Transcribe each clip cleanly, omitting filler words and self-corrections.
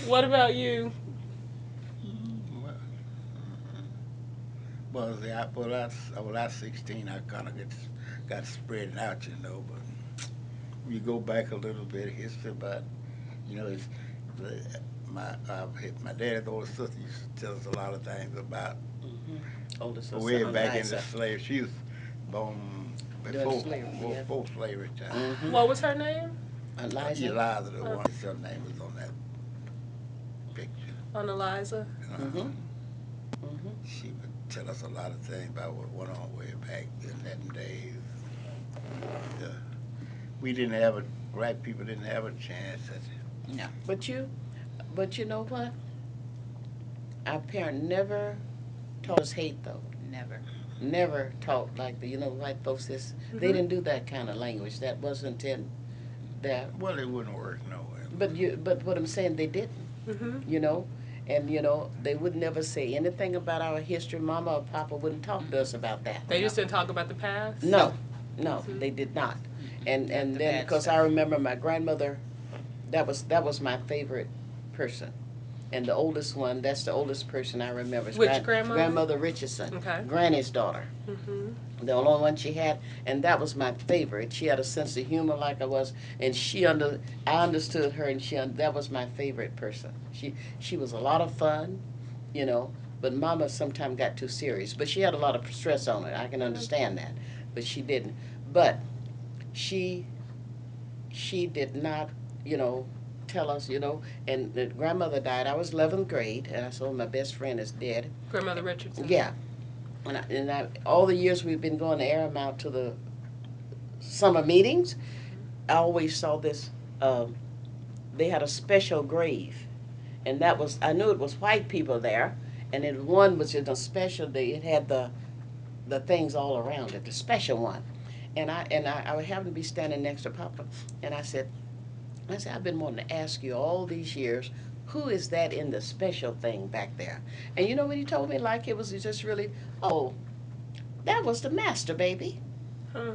What about you? Well, well, when I was 16, I kind of got spread out, you know. But you go back a little bit, history about, it's the, my dad's older sister used to tell us a lot of things about Mm-hmm. Older sister, way back in the Eliza. slave. She was born During before slavery, before, yeah. before slavery time. Mm-hmm. What was her name? Eliza. Eliza, the Uh, one, her name was on that picture. on Eliza. Uh, Mm-hmm. Mm-hmm. she would tell us a lot of things about what went on way back in them days. Uh, we didn't have a black people didn't have a chance. No. But you know what? Our parents never taught us hate, though. Never. Never taught like the white folks. They Mhm. didn't do that kind of language. That wasn't in there. Well, it wouldn't work nowhere. But what I'm saying, they didn't. Mhm. You know, and they would never say anything about our history. Mama or Papa wouldn't talk to us about that. They just didn't talk about the past. No, no, Mhm. they did not. Not And the then bad because I stuff. remember my grandmother, that was my favorite person. And the oldest one, that's the oldest person I remember. Is Which grandmother? Grandmother Richardson, Okay. Granny's daughter. Mhm. The only one she had, and that was my favorite. She had a sense of humor like I was, and I understood her, and that was my favorite person. She was a lot of fun, you know, but Mama sometimes got too serious. But she had a lot of stress on her. I can understand that, but she didn't. But she she did not, tell us, and the grandmother died. I was 11th grade, and I saw my best friend is dead. Grandmother Richardson. Yeah. All the years we've been going to Airmount to the summer meetings, I always saw this. They had a special grave, and I knew it was white people there, and one was in a special. It had the things all around it, the special one, and I happened to be standing next to Papa, and I said, I've been wanting to ask you all these years, who is that in the special thing back there? And you know what he told me? Like it was just really, oh, that was the master, baby. Huh.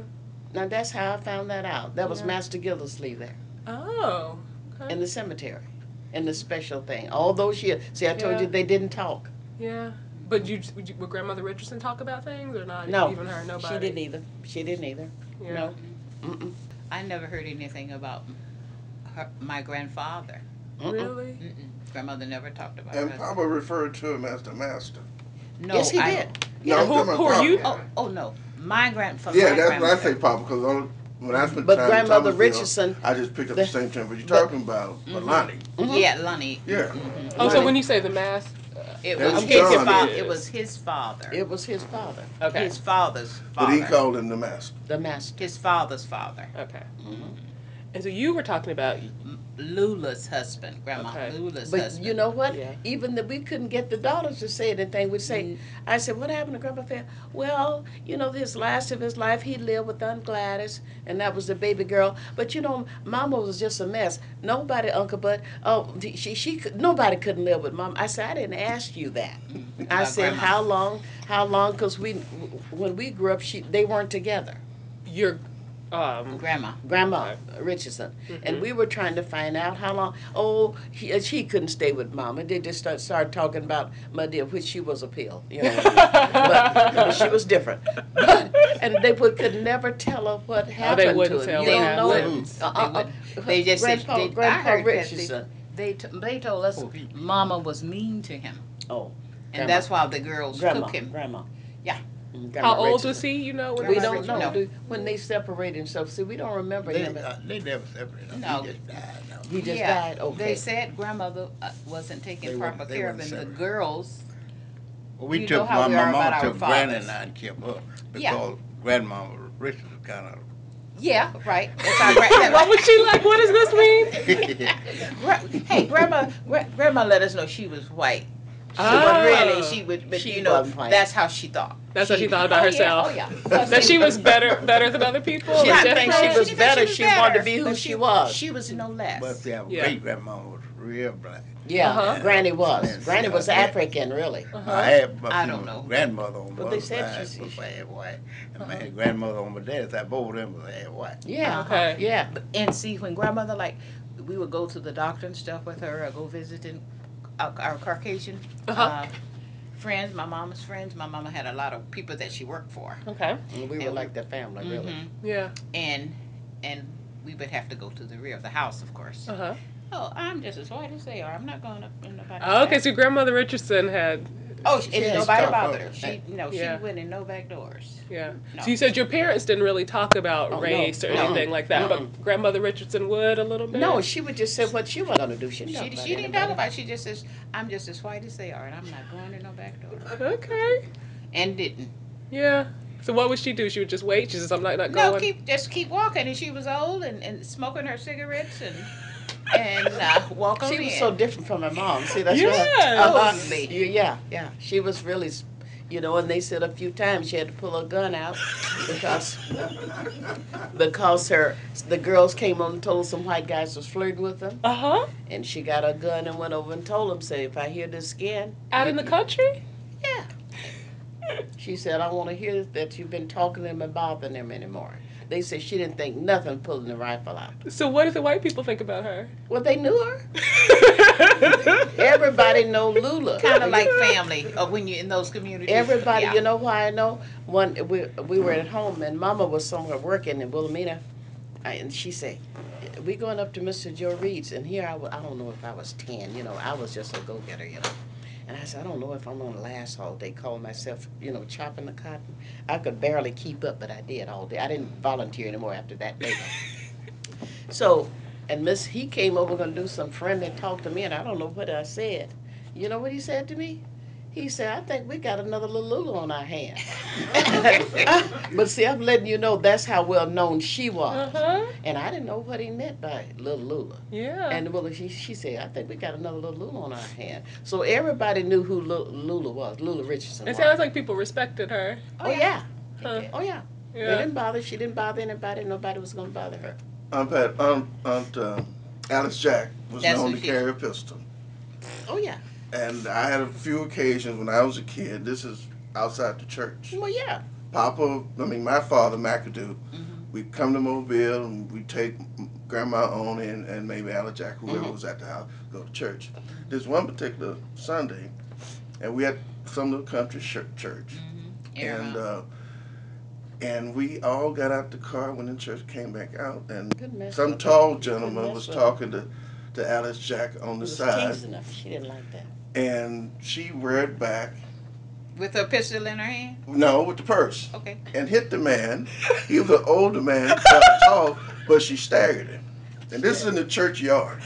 Now that's how I found that out. That was Yeah. Master Gildersleeve there Oh. Okay. in the cemetery, in the special thing. All those years. See, I told Yeah. you they didn't talk. Yeah. But would Grandmother Richardson talk about things or not? No, Even her, nobody. she didn't either. She didn't either. Yeah. No. Mm-mm. I never heard anything about my grandfather. Mm-mm. Really? Grandmother never talked about And it. Papa referred to him as the master. No, Yes, he did. No, Yeah, I'm talking who about are you? Papa. Oh no. My grandfather. Yeah, my that's when I grandmother. say Papa, because when I spent But time in Grandmother Thomasville, Richardson, I just picked up the- the same term. But you're but- talking about Lonnie. Mhm. Yeah, Lonnie. Yeah. Oh, so when you say the mass, It That's was John. it was his father. It was his father, okay, His father's But father. he called him the master. the master. His father's father. okay. Mhm. And so you were talking about, Lula's husband. Grandma Okay. Lula's But husband. you know what? Yeah. Even that we couldn't get the daughters to say anything. We'd say, I said, what happened to Grandpa Fair? Well, his last of his life, he lived with Aunt Gladys, and that was the baby girl. But Mama was just a mess. Nobody, Uncle Bud, nobody couldn't live with Mama. I said, I didn't ask you that. I About said, Grandma. how long? Because when we grew up, they weren't together. your Grandma. Grandma Richardson, and we were trying to find out how long. Oh, she couldn't stay with Mama. They just started talking about my dear, which she was a pill, but she was different. And they could never tell her what happened wouldn't to tell her. what You don't happened. know They it. wouldn't. They just said. Grandpa, I Grandpa heard that Richardson. they told us Mama was mean to him, Oh, and that's why the girls Grandma. took him. Grandma. Yeah. Grandma how old Richardson. was he? You know, when We this- don't know. No. When they separated and stuff. See, we don't remember They, him. they never separated. No. He just died. No. He just Yeah, died. Okay. They said grandmother wasn't taking They proper wouldn't- they care of wouldn't him. The separate. girls. Well, we You took know how we my are mom about our took Granny fathers. and I and kept her Yeah. because Grandmama Richard was kind of. Yeah, right. That's our grandmother. What was she like? What does this mean? Hey, grandma let us know she was white. Oh. But really, she would. But She wasn't white. that's how she thought. That's what she thought about herself. Oh yeah. That she was better than other people. She or didn't think she different? was She didn't think better. she was She wanted to better, be who but she was. She was no less. But our Yeah. great grandmama was real black. Yeah, Uh-huh. Granny was. Yes, Granny was yeah. African, really. I had my I don't know. grandmother on But my they mother's said side she- was half white, and Uh-huh. my grandmother on my dad's side, both of them was half white. Yeah, Okay. yeah. And see, when grandmother, like, we would go to the doctor and stuff with her, or go visiting our Caucasian Uh-huh. friends, my mama's friends. My mama had a lot of people that she worked for. Okay. And we were And like the family, really. Mhm. Yeah. And we would have to go to the rear of the house, of course. Uh-huh. Oh, I'm just as white as they are. I'm not going up in nobody's Oh, okay, back. so grandmother Richardson had, Oh, She and had nobody stuff bothered up. her. She, Yeah. she went in no back doors. yeah. No. So you said your parents didn't really talk about Oh, no. race or No. anything like that, Mm-mm. but grandmother Richardson would a little bit? No, she would just say what she was going to do. She didn't talk She about didn't anybody. talk about it. She just says, I'm just as white as they are, and I'm not going in no back door. Okay. And didn't. Yeah. So what would she do? She would just wait? She says, I'm not going. No, just keep walking. And she was old and smoking her cigarettes and walk on She was in. so different from her mom. See, that's Yes. right. Totally. Yeah. She was really, and they said a few times she had to pull her gun out because the girls came on and told some white guys was flirting with them, Uh-huh. and she got her gun and went over and told them, say, if I hear this again, Out in the country? yeah. She said, I want to hear that you've been talking to them and bothering them anymore. They said she didn't think nothing pulling the rifle out. So what did the white people think about her? Well, they knew her. Everybody know Lula. Kind of like family when you're in those communities. Everybody, Yeah. you know why I know? We were at home and Mama was somewhere working in Wilhelmina, and she said, "We going up to Mr. Joe Reed's." And here I don't know if I was 10, I was just a go-getter, And I said, I don't know if I'm going to last all day, calling myself, chopping the cotton. I could barely keep up, but I did all day. I didn't volunteer anymore after that day. So, and he came over going to do some friendly talk to me, and I don't know what I said. You know what he said to me? He said, I think we got another little Lulu on our hands. But see, I'm letting you know that's how well known she was. Uh-huh. And I didn't know what he meant by little Lula. Yeah. And well, she said, I think we got another little Lula on our hand. So everybody knew who Lula was, Lula Richardson It was. sounds like people respected her. Oh, yeah. Huh. Oh, yeah. Yeah. She didn't bother anybody. Nobody was going to bother her. Aunt Alice Jack was That's known who to she- carry a pistol. Oh, yeah. And I had a few occasions when I was a kid, this is outside the church. Well, yeah. My father, McAdoo, Mhm. we'd come to Mobile and we'd take Grandma on and maybe Alice Jack, whoever Mhm. was at the house, go to church. This one particular Sunday, and we had some little country church. And we all got out the car when the church came back out, and Good mess some up. tall Good gentleman mess was up. talking to Alice Jack on He the was side, teasing her. She didn't like that. and she reared back, With her pistol in her hand? no, with the purse, Okay. and hit the man. He was an older man, tall, but she staggered him. And this is in the churchyard,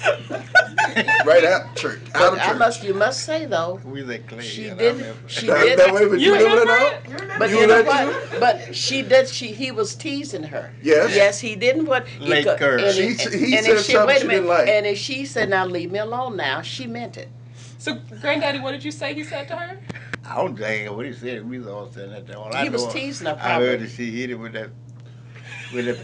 right out the church, out of church. You must say though, We that clean. she yeah, I did. remember. She That did. way, but You you remember remember that? it? But You you know let what? But she did. He was teasing her. Yes. Yes, he didn't. What? Late curve. And He if said she, something wait a she minute. didn't like. And if she said, "Now leave me alone," now she meant it. So, Granddaddy, what did you say he said to her? I don't think what he said. We was all saying that. All I He was know, teasing her. I Probably. heard that she hit him with that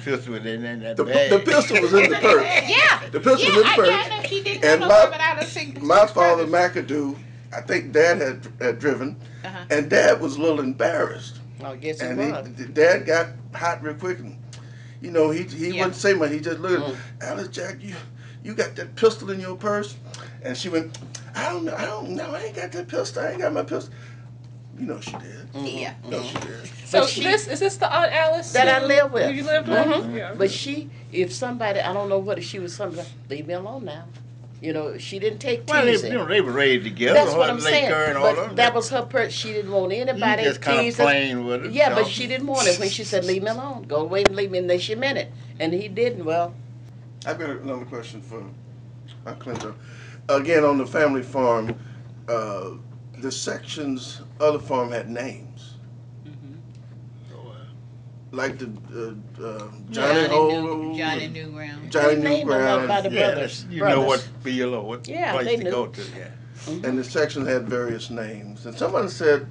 pistol in that The bag. pistol was in the purse. Yeah. The pistol was in the purse. I know she didn't And know my- but I don't think My father, McAdoo, I think Dad had driven, Uh-huh. and Dad was a little embarrassed. Oh, yes, it And was. Dad got hot real quick, and he Yeah. wouldn't say much. He just looked Mm. at Alice Jack. You got that pistol in your purse? And she went, I don't know. I ain't got that pistol. I ain't got my pistol. You know she did. Yeah. No, she did. So she- is this the Aunt Alice That I who- live with. Who you lived with? Mhm. Yeah. But if somebody, I don't know what, if she was somebody, leave me alone now. She didn't take Well, teasing. they were raised together. That's what I'm Lake saying. Kerr and all But of that was her purse. She didn't want anybody You just kind of teasing. playing with it. Yeah, but so. she didn't want it when she said, leave me alone. Go away and leave me. And then she meant it. And he didn't. Well, I got another question for Clinton. Again, on the family farm, the sections of the farm had names. Like the Johnny Hole, Johnny Newground. Johnny They named them Newground, by the Yeah, brothers. you know what brothers. field or what Yeah, place they to knew. go to. Yeah. and the sections had various names. And somebody said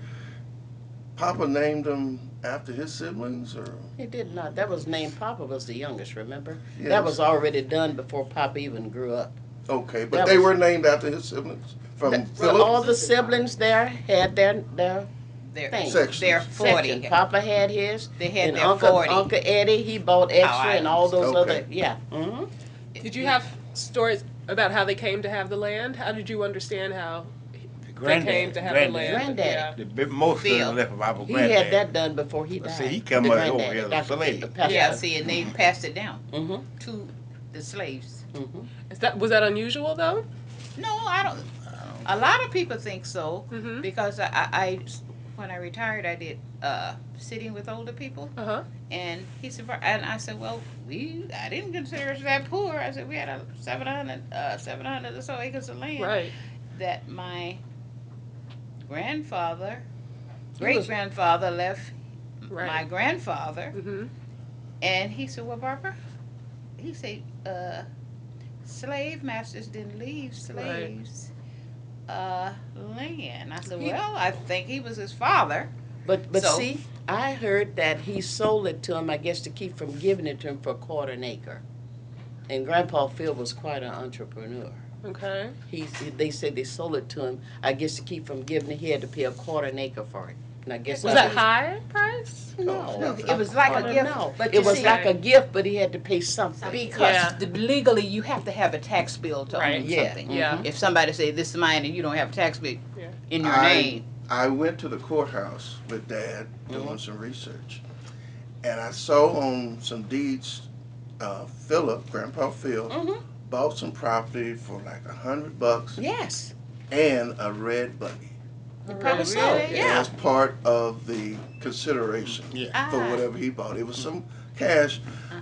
Papa named them after his siblings, or He did not. That was named Papa was the youngest, remember? Yes. That was already done before Papa even grew up. Okay, but That they was- were named after his siblings from Well, Phillip. all the siblings there had their They're, thing. Sections. they're 40. section. Papa had his. They had And their Uncle 40. Uncle Eddie, he bought extra I and all those understand. other. Yeah. Mm-hmm. Did you have stories about how they came to have the land? How did you understand how they came to have the land? Granddaddy. Yeah. The big, most of Phil. them left of our He granddad. had that done before he But died. see, he come The over here granddaddy, as a Dr. slave. the pastor. Yeah, see, and they passed it down Mm-hmm. to the slaves. Mm-hmm. Was that unusual though? No, I don't. A lot of people think so Mm-hmm. because I when I retired, I did sitting with older people, Uh-huh. and he said, and I said, well, I didn't consider us that poor. I said we had a 700 or so acres of land Right. that my grandfather, He great was- grandfather left my Right. grandfather, Mm-hmm. and he said, well, Barbara, he said, slave masters didn't leave slaves land. I said, He- well, I think he was his father. But So- see, I heard that he sold it to him, I guess, to keep from giving it to him for a quarter an acre. And Grandpa Phil was quite an entrepreneur. Okay. They said they sold it to him, I guess, to keep from giving it. He had to pay a quarter an acre for it. And I guess Was that high price? No, It was like a gift. no. But It you was see, like a gift, but he had to pay something. because Yeah. legally you have to have a tax bill to Right. own Yeah. something. Yeah. If somebody say this is mine and you don't have a tax bill Yeah. in your I- name, I went to the courthouse with Dad doing Mhm. some research, and I saw on some deeds, Phillip, Grandpa Phil, Mm-hmm. bought some property for like $100 Yes. and a red buggy Probably so. Really? Yeah. as part of the consideration Yeah. for whatever he bought. It was some cash,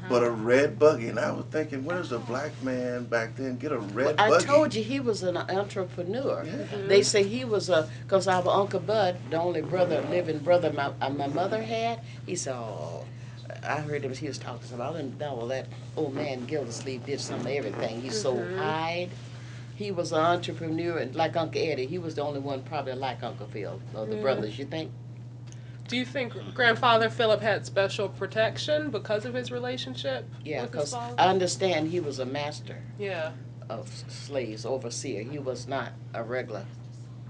but a red buggy, and I was thinking, where does a black man back then get a red I buggy? told you he was an entrepreneur. Yeah. They say he was because our Uncle Bud, the only living brother my mother had, he said, oh, I heard him, he was talking about, and well, that old man Gildersleeve did some of everything. He sold hide. He was an entrepreneur, and like Uncle Eddie, he was the only one probably like Uncle Phil, of the brothers, you think? Do you think Grandfather Philip had special protection because of his relationship Yeah, with his because father? I understand he was a master Yeah. of slaves, overseer. He was not a regular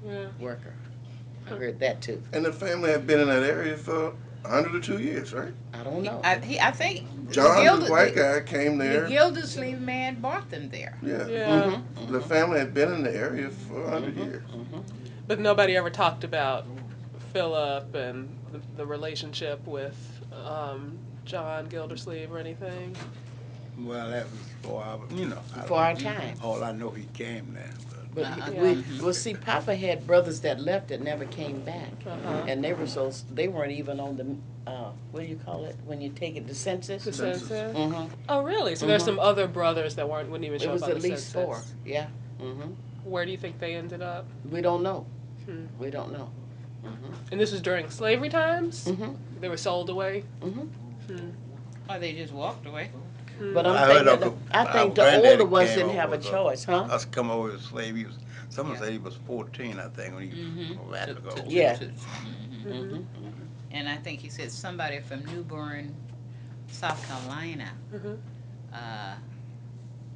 Yeah. worker. I heard that too. And the family had been in that area for 102 years, right? I don't know. I think John, the white guy, came the there. Gildersleeve man bought them there. Yeah. Yeah. The family had been in the area for 100 years. But nobody ever talked about Philip and the relationship with John Gildersleeve or anything. Well, that was for our, For our time. all I know, he came there. But Yeah. see, Papa had brothers that left that never came back, Uh-huh. and they weren't even on the what do you call it when you take it the census? The census. Mm-hmm. Oh, really? So there's some other brothers that wouldn't even It show was up on at the least census. 4. Yeah. Mm-hmm. Where do you think they ended up? We don't know. Hmm. We don't know. And this was during slavery times? Mm-hmm. They were sold away? Mm-hmm. Or they just walked away. But I heard I think the granddaddy older ones came didn't have a over, choice, huh? Us come over as slave. Someone said he was 14, I think, when he from Africa. Yeah. Mhm. And I think he said somebody from New Bern, South Carolina. Mhm.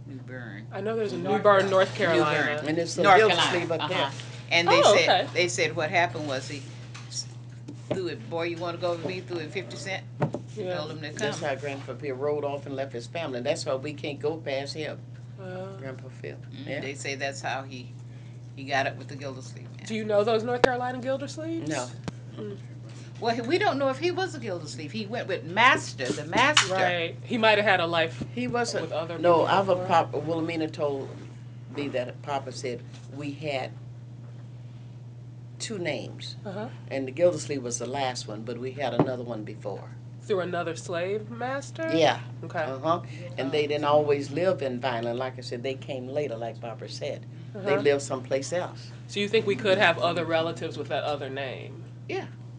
New Bern. I know there's a New Bern, North Carolina. Bern. And it's the North Gildersleeve Carolina. up there. And they Oh, said okay. they said what happened was he threw it. Boy, you want to go with me? Threw it 50 cents. Yeah. Told him to come. That's how Grandpa Phil rode off and left his family. That's why we can't go past him, Uh, Grandpa Phil. Mhm. Yeah. They say that's how he got it with the Gildersleeve man. do you know those North Carolina Gildersleeves? No. Well, we don't know if he was a Gildersleeve. He went with Master, the Master. Right. He might have had a life. He wasn't. With other No, people our before? Papa, Wilhelmina told me that Papa said we had 2 names. Uh-huh. And the Gildersleeve was the last one, but we had another one before. Through another slave master? Yeah. Okay. Uh-huh. And they didn't always live in Vineland. Like I said, they came later, like Barbara said. They Uh-huh. lived someplace else. So you think we could have other relatives with that other name,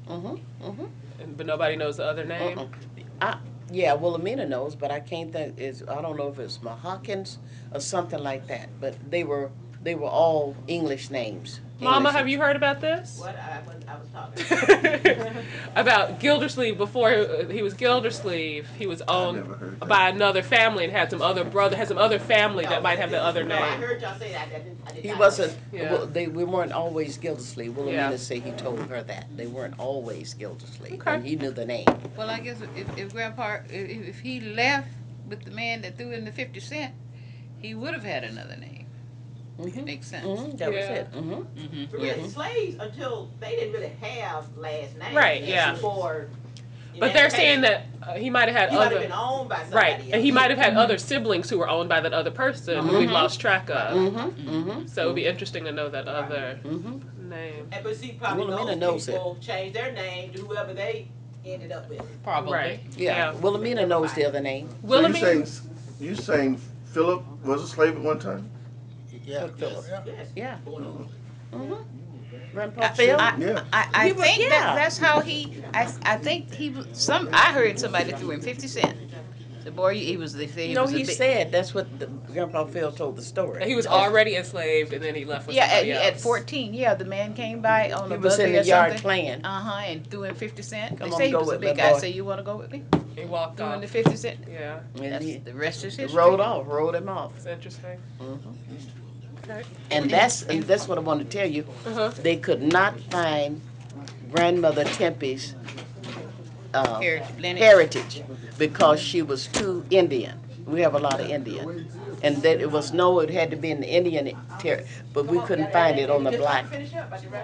Mm-hmm. Mm-hmm. but nobody knows the other name? Yeah, Wilhelmina knows, but I can't think. I don't know if it's Mohawkins or something like that. But they were all English names. Mama, English- have you heard about this? What I was talking. about Gildersleeve. Before he was Gildersleeve, he was owned never heard that. by another family and had some other family that might have the other No, I name. heard y'all say that. I did He not wasn't. Yeah. Well, we weren't always Gildersleeve. Wilhelmina Yeah. said he told her that they weren't always Gildersleeve, Okay. and he knew the name. Well, I guess if Grandpa, if he left with the man that threw in the 50 cent, he would have had another name. It makes sense. That was Yeah. it. But really, slaves until they didn't really have last names. Right, yeah. Before. But they're saying that he might have had He might have other. been owned by somebody Right, else. and he might have had other siblings who were owned by that other person who we've lost track of. So it would be interesting to know that other name. And but see, probably Wilhelmina those knows it. people changed their name to whoever they ended up with. Probably. Right. Yeah. Wilhelmina knows the other name. So Wilhelmina. you saying Philip was a slave at one time? Yeah. Philip. Yes. Yeah. I, Grandpa Phil. Yeah. I He was- think yeah. that's how he. I think he was I heard somebody threw him 50 cent. The boy, he was. They say he No, was a he big- said that's what Grandpa Phil told the story. He was already enslaved and then he left with Yeah, somebody at else. 14. Yeah, the man came by on He a was buggy in the or yard something. playing. And threw him 50 cent. Come They on, say he go was a with big my guy. boy. Say, you want to go with me? He walked Threw him off. the 50 cent. Yeah, And That's he the rest is history. rode him off. it's interesting. Okay. And that's what I want to tell you. Uh-huh. They could not find Grandmother Tempie's heritage because she was too Indian. We have a lot of Indian. And that it had to be in the Indian territory, but we couldn't find it on the black.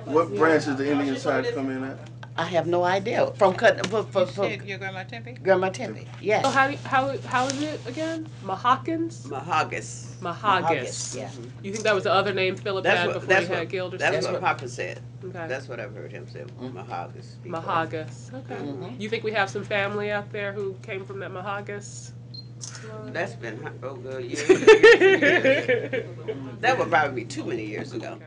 What branch does the Indian side come in at? I have no idea. From You said your grandma Tempie? Grandma Tempie, yes. So how is it again? Mahawkins? Mahagas. Mahagas. Yeah. You think that was the other name Philip had before he had Gildersleeve? That's what Papa said. Okay. That's what I've heard him say. Mahagas. people. Mahagas. Okay. You think we have some family out there who came from that Mahagas? That's been years. That would probably be too many years ago. Okay.